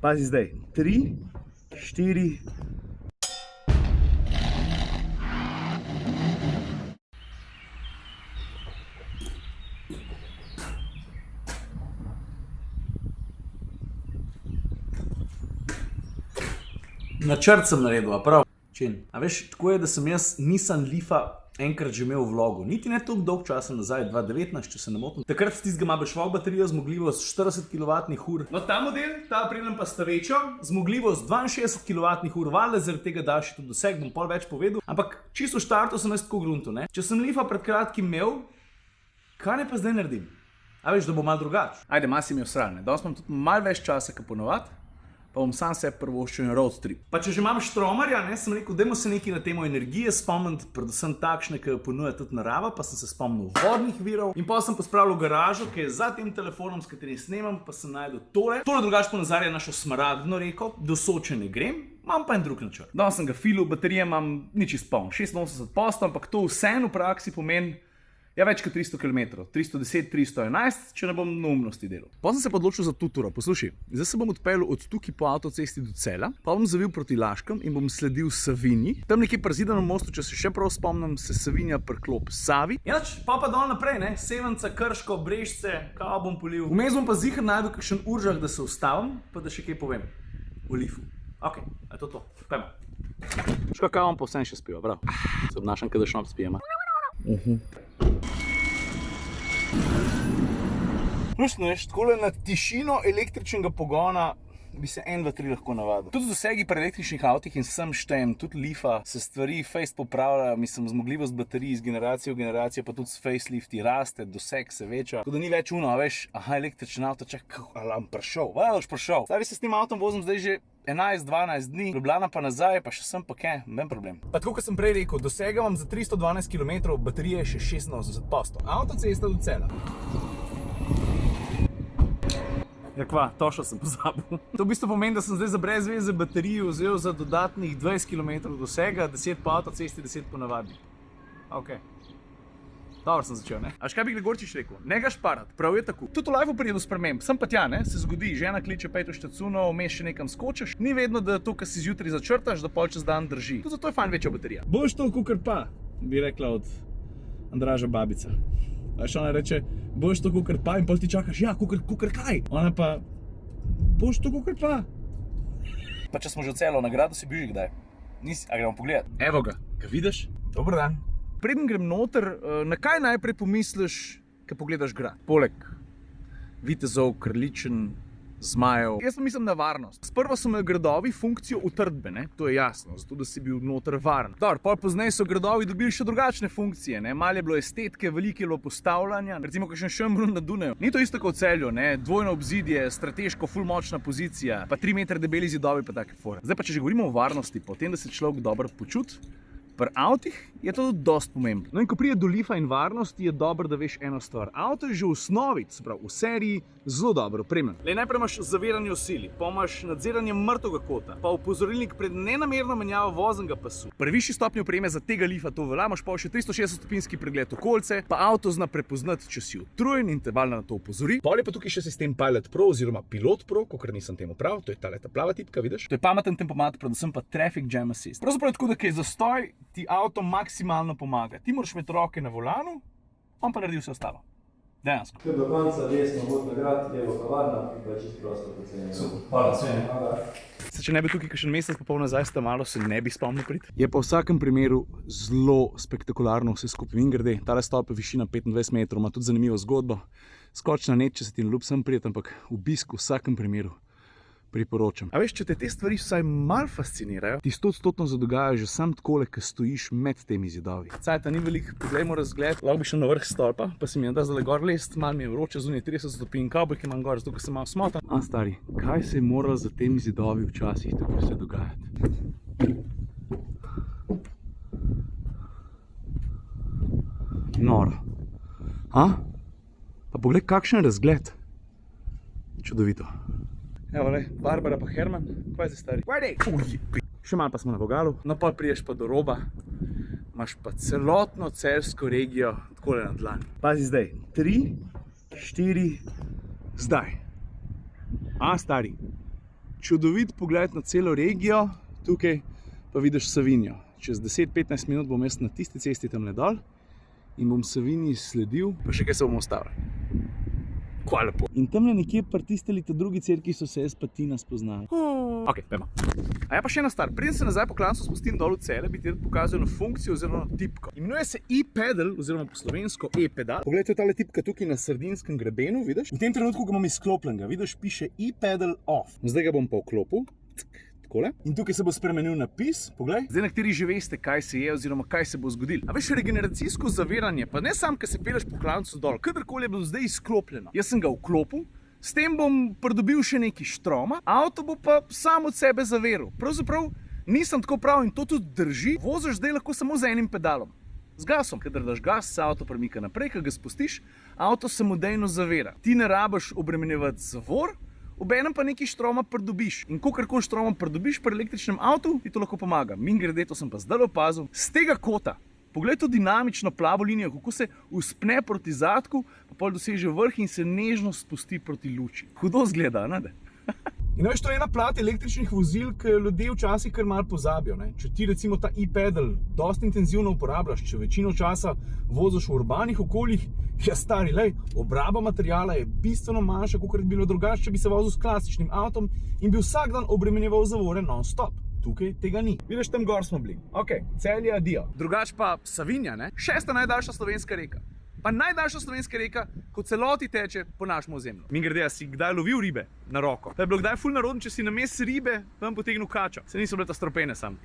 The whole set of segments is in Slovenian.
Pazi zdaj, 3, 4... Načrt sem naredil, a prav? Čin. A veš, tako je, da sem jaz Nissan Leafa enkrat že imel v vlogu. Niti ne toliko dolg časa nazaj, 2019, če se ne motim. Takrat tistega ima švog baterijo, zmogljivost 40 kWh. No, ta model, ta preden pa sta večjo, zmogljivost 62 kWh, valjda zaradi tega daljši tudi doseg, bom pol več povedal. Ampak čisto v štartu sem jaz tako grunto, ne? Če sem Leafa pred kratkim imel, kaj ne pa zdaj naredim? A veš, da bo malo drugače. Ajde, malo si imel srane. Danes imam tudi malo več časa, kot ponovadi. Pa bom sam sebi prvoščil na road trip. Pa če že imam štromarja, sem rekel, dajmo se nekaj na temo energije spomniti, predvsem takšne, ki jo ponuja tudi narava, pa sem se spomnil vodnih virov. In pa sem pospravil garažo, ki je za tem telefonom, s katerim snemam, pa sem najdel tole. Tole drugače ponazarja našo smaragdno reko, do Soče ne grem, imam pa en drug načrt. Danes sem ga filil, baterije imam nič izpoln, 86%, ampak to vseeno v praksi pomeni, ja, več kot 300 km, 310, 311, če ne bom neumnosti delal. Pa sem se pa odločil za tuturo. Poslušaj, zdaj se bom odpeljal od tukaj po avtocesti do Celja, pa bom zavil proti Laškem in bom sledil Savinji. Tam nekje pri Zidanem mostu, če se še prav spomnim, se Savinja priklop Savi. Inač, pa dol naprej, ne? Sevanca, Krško, Brežice, kao bom polil. Vmes bom pa ziher najdel kakšen Uržah, da se ustavim, pa da še kaj povem. V Leafu. Ok, je to. Pojmo. Škoda kavom pa vsem še spiva, prav. Se obnašam, kada šnop spijema. Luštno je, takole na tišino električnega pogona bi se 1, 2, 3 lahko navadil. Tudi z dosegi pri električnih avtih in sem štejem, tudi Leafa se stvari fejst popravlja, mislim, zmogljivost baterij iz generacije v generacijo, pa tudi s facelifti raste, doseg se veča. Tako da ni več uno, veš, aha, električen avto, čak, alarm prišel, boš prišel. Stari se s tem avtom vozim zdaj že 11-12 dni, Ljubljana pa nazaj, pa še sem pa kaj, noben problem. Pa tako, kot sem prej rekel, dosega vam za 312 km, baterije je še 86%. Avtocesta do Celja. Ja kva, točno sem pozabil. To v bistvu pomeni, da sem zdaj za brez veze baterijo vzel za dodatnih 20 km dosega, 10 po avtocesti, 10 po navadni. Ok. Dobro sem začel, ne? A kaj bi Gregorčič rekel? Ne ga šparat, prav je tako. Tudi v lifeu pride do sprememb, sem pa tja, ne? Se zgodi, žena kliče pejto štacuno, vmes še nekam skočiš. Ni vedno, da to, kar si zjutraj začrtaš, da pol čez dan drži. Tudi zato je fajn večja baterija. Boš to kukar pa, bi rekla od Andraža babica. Veš, ona reče, boš to kukar pa in pol ti čakaš, ja, kukar kaj? Ona pa, boš to kukar pa. Pa če smo že v Celju, na gradu si bil že kdaj? Nisi, a gremo pogledat? Evo ga vidiš? Dober dan. Preden grem noter, na kaj najprej pomisliš, ko pogledaš grad? Poleg vitezov, krličen, zmajev. Jaz pa mislim na varnost. Sprva so imeli gradovi funkcijo utrdbe, ne? To je jasno, zato da si bil noter varen. Dobro, pol pozneje so gradovi dobili še drugačne funkcije, ne? Malo je bilo estetike, veliko je bilo postavljanja. Recimo kakšen Šembrun na Dunaju. Ni to isto kot v Celju, ne? Dvojno obzidje, strateško ful močna pozicija, pa 3 metre debeli zidovi pa take fore. Zdaj pa, če že govorimo o varnosti, potem da se človek dobro počuti, pri avtih je to tudi dosti pomembno. No in ko pride do Leafa in varnosti, je dobro, da veš eno stvar. Avto je že v osnovi, se pravi v seriji, zelo dobro opremljen. Najprej imaš zaviranje osili, pa imaš nadziranje mrtvega kota, pa opozorilnik pred nenamerno menjavo voznega pasu. Pri višji stopnji opreme za tega Leafa to velja, imaš pa še 360-stopinjski pregled okolice, pa avto zna prepoznati, če si utrujen in te valjda na to opozori. Pol je pa tukaj še sistem Pilot Pro oziroma Pilot Pro, kakor nisem temu prav, to je ta plava tipka, vidiš? To je pameten tempomat, predvsem pa Traffic Jam Assist. Pravzaprav je tako, da kaj zastoj ti avto maksimalno pomaga. Ti moraš imeti roke na volanu, on pa naredi vse ostalo. Dejansko. Tu do konca desno vod na grad, levo kavarna, pa je čist prostor pocenjeno. Super, hvala, vse. Če ne bi tukaj kakšen mesec pa pol nazaj sta malo, se ne bi spomnil priti. Je pa v vsakem primeru zelo spektakularno vse skupaj vingrade. Tale stolp je višina 25 metrov, ima tudi zanimivo zgodbo. Skoč na net, če se ti ne ljub sem prijeti, ampak obisk v vsakem primeru priporočam. A veš, če te stvari vsaj malo fascinirajo, ti 100% zadogaja že sam takole, ko stojiš med temi zidovi. Cajta ni veliko, poglejmo razgled, lahko bi šel na vrh stolpa, pa se mi je da zdaj gor lest, malo mi je vroče, zunaj 30 stopinj, kavbojke imam gor, zato ker sem malo smotan. A stari, kaj se je moralo za temi zidovi včasih tukaj vse dogajati? Noro. A? Pa poglej, kakšen razgled. Čudovito. Evo, lej, Barbara pa Herman, kaj je stari? Še malo pa smo na vogalu, no pa priješ pa do roba, imaš pa celotno celjsko regijo takole na dlani. Pazi zdaj, 3, 4, zdaj. A, stari, čudovit pogled na celo regijo, tukaj pa vidiš Savinjo. Čez 10-15 minut bom jaz na tisti cesti tam dol in bom Savinji sledil, pa še kaj se bomo ustavili. Kaj lepo. In tam nekje pri tisteli ta drugi cerkvi so se jaz pa Tina spoznali. Ok, pojma. A ja pa še ena stvar, preden se nazaj po klancu spustim dol v Celje, bi ti rad pokazal eno funkcijo oziroma tipko. Imenuje se e-pedal oziroma po slovensko e-pedal. Poglej, to je tale tipka tukaj na Sardinskem grebenu, vidiš? V tem trenutku ga imam izklopljenega, vidiš, piše e-pedal off. Zdaj ga bom pa vklopil. Takole. In tukaj se bo spremenil napis, poglej. Zdaj nekateri že veste, kaj se je oziroma kaj se bo zgodilo. A veš, regeneracijsko zaviranje, pa ne sam, ko se peleš po klancu dol, kadarkoli je bilo zdaj izklopljeno. Jaz sem ga vklopil, s tem bom pridobil še nekaj štroma, avto bo pa sam od sebe zaviril. Pravzaprav nisem tako prav in to tudi drži. Voziš zdaj lahko samo z enim pedalom. Z gasom. Kadar daš gas, se avto premika naprej, ko ga spustiš, avto samodejno zavira. Ti ne rabiš obremenjevati zavor, obenem pa nekaj štroma pridobiš. In kolikor štroma pridobiš pri električnem avtu, ti to lahko pomaga. Mimogrede, to sem pa zdaj opazil. Z tega kota, poglej to dinamično plavo linijo, kako se uspne proti zadku, pa pol doseže vrh in se nežno spusti proti luči. Hudo zgleda, ne? In veš, to je ena plat električnih vozil, ki ljudje včasih kar malo pozabijo. Ne? Če ti recimo ta e-pedal dosti intenzivno uporabljaš, če večino časa voziš v urbanih okoljih, ja stari, lej, obraba materijala je bistveno manjša, kot bi bilo drugače, če bi se vozil s klasičnim avtom in bi vsak dan obremenjeval zavore non-stop. Tukaj tega ni. Vidiš, tam gor smo bili. Ok, Celje, adijo. Drugač pa Savinja, ne? Šesta najdaljša slovenska reka. Pa najdaljša slovenska reka, kot celoti teče po našem ozemlju. Mimogrede, a si kdaj lovil ribe na roko? Pa je bilo kdaj ful narodno, če si namesto ribe ven potegnil kačo. Se niso bile ta stropene sam.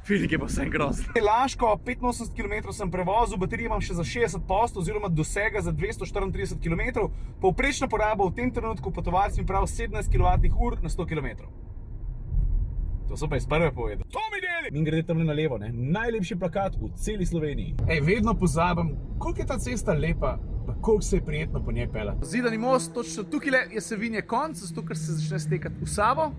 Feeling je pa vse grozno. Laško, 85 km sem prevozil, baterije imam še za 60% oziroma dosega za 234 km. Povprečna poraba v tem trenutku potovalcem prav 17 kWh na 100 km. To so pa iz prve povedal. To mi deli! Mimogrede tamle na levo, ne? Najlepši plakat v celi Sloveniji. Ej, vedno pozabim, koliko je ta cesta lepa, pa koliko se je prijetno po njej pelati. Zidani most, točno tukaj je Savinje konc, zato ker se začne stekati v Savo.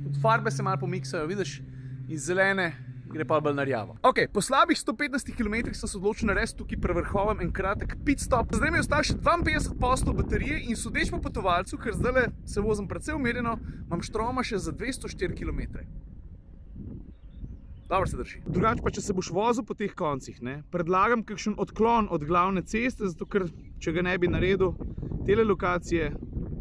Tudi farbe se malo pomiksajo, vidiš, iz zelene gre pa bolj na rjavo. Ok, po slabih 115 km sem se odločil narediti tukaj pri vrhovem en kratek pit stop. Zdaj mi je ostalo še 52% baterije in sodeč po potovalcu, ker zdaj se vozim precej umirjeno, imam štroma še za 204 km. Dobro se drži. Drugače pa, če se boš vozil po teh koncih, ne, predlagam kakšen odklon od glavne ceste, zato ker, če ga ne bi naredil, tele lokacije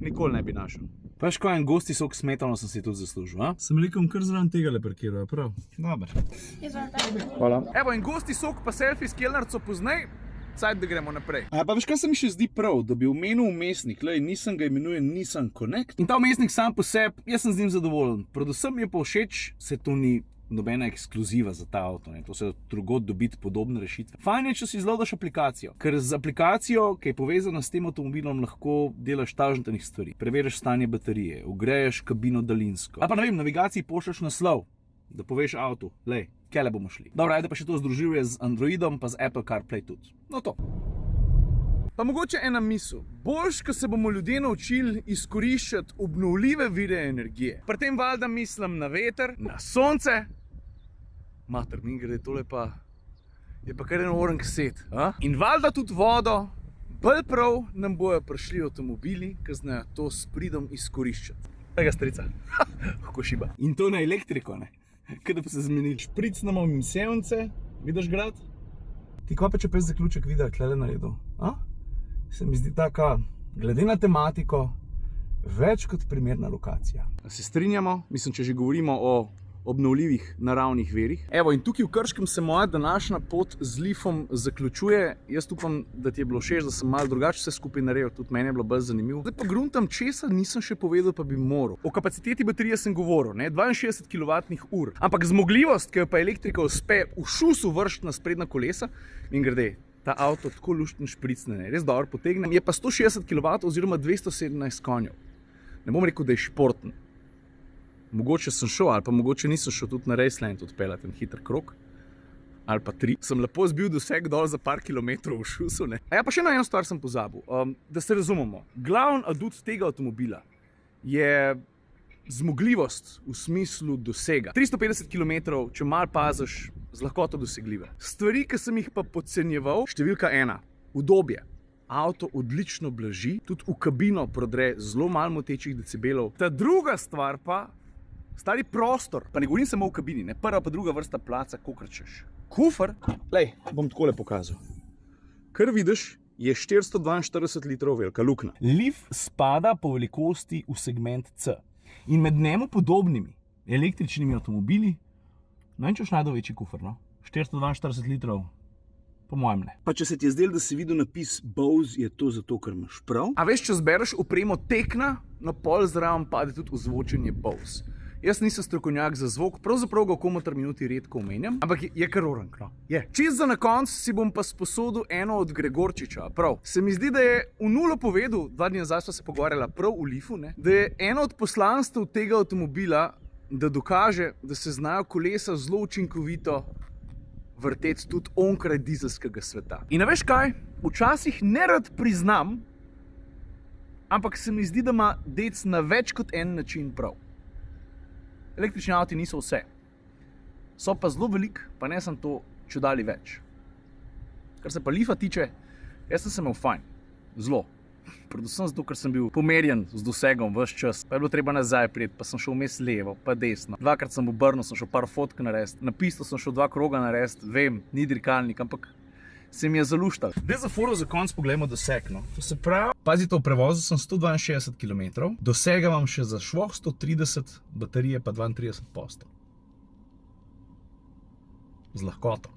nikoli ne bi našel. Veš, ko en gosti sok smetano sem si tudi zaslužil, a? Sem rekel, kar zraven tega le parkirajo, prav? Dobar. Hvala. Evo, en gosti sok pa selfie s kelnarco poznej, cajt, da gremo naprej. A pa veš, kaj se mi še zdi prav, da bi omenil vmesnik, lej, Nissan ga imenuje Nissan Connect. In ta vmesnik sam po sebi, jaz sem z njim zadovoljen. Predvsem mi je pa všeč, se to ni nobena ekskluziva za ta avto, ne? To se drugod dobiti podobne rešitve. Fajn je, če si izloadaš aplikacijo, ker z aplikacijo, ki je povezana s tem avtomobilom, lahko delaš tažnatanih stvari. Preveriš stanje baterije, ugreješ kabino daljinsko. Ali pa ne vem, navigaciji pošljaš naslov, da poveš avtu, lej, kele bomo šli. Dobro, ajde pa še to združuje z Androidom, pa z Apple CarPlay tudi. No to. Pa mogoče ena misel. Boljš, ko se bomo ljudje naučili izkoriščati obnovljive vire energije. Pri tem valjda mislim na veter, na sonce. Mater, mimogrede, tole pa je pa kar en oren set. In valjda tudi vodo. Bolj prav nam bojo prišli avtomobili, ki znajo to s pridom izkoriščati. Tega strica. Kako šiba. In to na elektriko, ne? Kaj da pa se zmenili. Špricnemo jim sevnice, vidiš grad? Ti kva pa če pes zaključek videa tlele naredil? Se mi zdi taka, glede na tematiko, več kot primerna lokacija. Se strinjamo, mislim, če že govorimo o obnovljivih naravnih virih. Evo, in tukaj v Krškem se moja današnja pot z Leafom zaključuje. Jaz upam, da ti je bilo všeč, da sem malo drugače vse skupaj naredil, tudi meni je bilo bolj zanimivo. Zdaj pa gruntam, česa nisem še povedal, pa bi moral. O kapaciteti baterije sem govoril, ne, 62 kWh, ampak zmogljivost, ki jo pa elektrika uspe v šusu vršiti na sprednja kolesa, in grede, ta avto tako luštno špricne, ne, res dobro potegne, je pa 160 kW oziroma 217 konjev. Ne bom rekel, da je športen. Mogoče sem šel, ali pa mogoče nisem šel tudi na Raceland odpeljati en hiter krog, ali pa 3. Sem lepo zbil doseg dol za par kilometrov v šusu, ne. A ja, pa še na eno stvar sem pozabil, da se razumemo. Glavni adut tega avtomobila je zmogljivost v smislu dosega. 350 km, če malo paziš, z lahkoto dosegljive. Stvari, ki sem jih pa podcenjeval, številka 1, udobje. Avto odlično blaži, tudi v kabino prodre zelo malo motečih decibelov. Ta druga stvar pa, Stari prostor, pa ne govorim samo v kabini, ne prva pa druga vrsta placa, kolikor češ. Kufer, lej, bom takole pokazal. Kar vidiš, je 442 litrov velika luknja. Leaf spada po velikosti v segment C. In med njemu podobnimi električnimi avtomobili, ne vem, če boš najdel večji kufer, no? 442 litrov, po mojem ne. Pa če se ti je zdelo, da si videl napis Bose, je to zato, ker imaš prav. A veš, če zbereš opremo tekna, na pol zraven pade tudi ozvočenje Bose. Jaz nisem strokovnjak za zvok, pravzaprav ga v komentar minuti redko omenjam, ampak je kar orank, no. Je. Čist za na konc si bom pa sposodil eno od Gregorčiča, prav. Se mi zdi, da je v nulo povedal, 2 dni nazaj sva se pogovarjala prav v Leafu, ne, da je eno od poslanstev tega avtomobila, da dokaže, da se znajo kolesa zelo učinkovito vrteti tudi onkraj dizelskega sveta. In a veš kaj? Včasih nerad priznam, ampak se mi zdi, da ima dec na več kot en način prav. Električni avti niso vse. So pa zelo velik, pa ne sem to čudali več. Kar se pa Leafa tiče, jaz sem se imel fajn. Zelo. Predvsem zato, ker sem bil pomerjen z dosegom ves čas. Pa je bilo treba nazaj priti, pa sem šel vmes levo, pa desno. 2-krat sem obrnil, sem šel par fotk narediti. Na pisto sem šel 2 kroga narediti, vem, ni dirkalnik, ampak se mi je zaluštal. Zdaj za foro za konc pogledamo doseg, no. To se pravi, pazite, v prevozu sem 162 km, dosega vam še za švoh 130, baterije pa 32 posto. Z lahkoto.